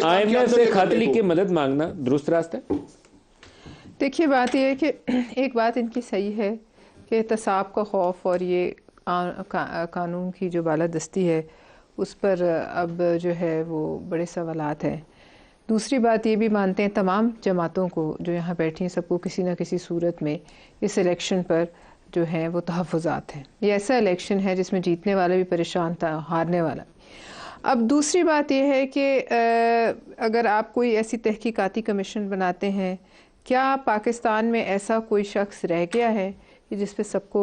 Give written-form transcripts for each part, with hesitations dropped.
IMF سے خط لکھ کے مدد مانگنا درست راستہ ہے؟ دیکھیے بات یہ ہے کہ ایک بات ان کی صحیح ہے کہ احتساب کا خوف اور یہ قانون کی جو بالادستی ہے اس پر اب جو ہے وہ بڑے سوالات ہیں. دوسری بات یہ بھی مانتے ہیں تمام جماعتوں کو جو یہاں بیٹھی ہیں سب کو کسی نہ کسی صورت میں اس الیکشن پر جو ہیں وہ تحفظات ہیں. یہ ایسا الیکشن ہے جس میں جیتنے والا بھی پریشان تھا، ہارنے والا. اب دوسری بات یہ ہے کہ اگر آپ کوئی ایسی تحقیقاتی کمیشن بناتے ہیں، کیا پاکستان میں ایسا کوئی شخص رہ گیا ہے کہ جس پہ سب کو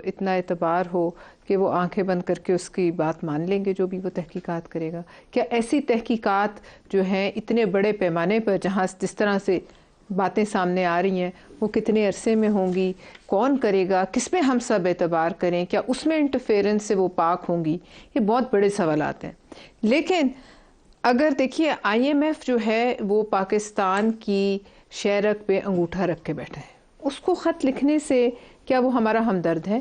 اتنا اعتبار ہو کہ وہ آنکھیں بند کر کے اس کی بات مان لیں گے جو بھی وہ تحقیقات کرے گا؟ کیا ایسی تحقیقات جو ہیں اتنے بڑے پیمانے پر جس طرح سے باتیں سامنے آ رہی ہیں وہ کتنے عرصے میں ہوں گی؟ کون کرے گا؟ کس میں ہم سب اعتبار کریں؟ کیا اس میں انٹرفیرنس سے وہ پاک ہوں گی؟ یہ بہت بڑے سوالات ہیں. لیکن اگر دیکھیے IMF جو ہے وہ پاکستان کی شہرک پہ انگوٹھا رکھ کے بیٹھا ہے. اس کو خط لکھنے سے کیا وہ ہمارا ہمدرد ہے؟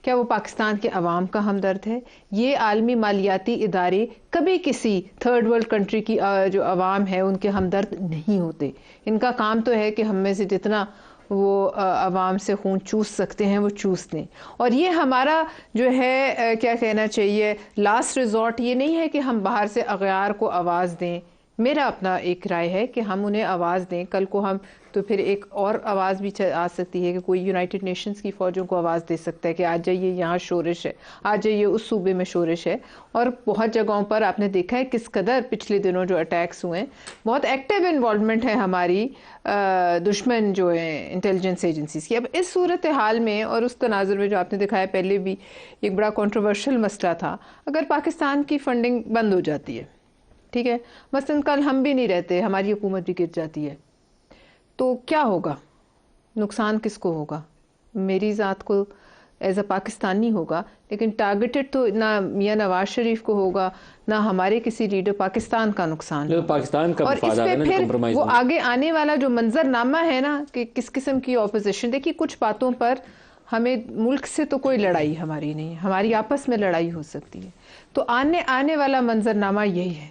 کیا وہ پاکستان کے عوام کا ہمدرد ہے؟ یہ عالمی مالیاتی ادارے کبھی کسی تھرڈ ورلڈ کنٹری کی جو عوام ہے ان کے ہمدرد نہیں ہوتے. ان کا کام تو ہے کہ ہم میں سے جتنا وہ عوام سے خون چوس سکتے ہیں وہ چوس دیں. اور یہ ہمارا جو ہے کیا کہنا چاہیے لاسٹ ریزورٹ یہ نہیں ہے کہ ہم باہر سے اغیار کو آواز دیں. میرا اپنا ایک رائے ہے کہ ہم انہیں آواز دیں. کل کو ہم تو پھر ایک اور آواز بھی آ سکتی ہے کہ کوئی یونائٹڈ نیشنز کی فوجوں کو آواز دے سکتا ہے کہ آ جائیے یہاں شورش ہے، آ جائیے اس صوبے میں شورش ہے. اور بہت جگہوں پر آپ نے دیکھا ہے کس قدر پچھلے دنوں جو اٹیکس ہوئے ہیں بہت ایکٹیو انوالومنٹ ہے ہماری دشمن جو ہیں انٹیلیجنس ایجنسیز کی. اب اس صورتحال میں اور اس تناظر میں جو آپ نے دکھایا پہلے بھی ایک بڑا کنٹروورشل مسئلہ تھا، اگر پاکستان کی فنڈنگ بند ہو جاتی ہے، ٹھیک ہے، مثلا کل ہم بھی نہیں رہتے، ہماری حکومت بھی گر جاتی ہے، تو کیا ہوگا؟ نقصان کس کو ہوگا؟ میری ذات کو ایز اے پاکستانی ہوگا، لیکن ٹارگیٹڈ تو نہ میاں نواز شریف کو ہوگا نہ ہمارے کسی لیڈر. پاکستان کا نقصان ہوگا. پاکستان کا اور اس پہ پھر وہ نہیں. آگے آنے والا جو منظر نامہ ہے نا کہ کس قسم کی اپوزیشن. دیکھیے کچھ باتوں پر ہمیں ملک سے تو کوئی لڑائی ہماری نہیں ہے، ہماری آپس میں لڑائی ہو سکتی ہے. تو آنے والا منظر نامہ یہی ہے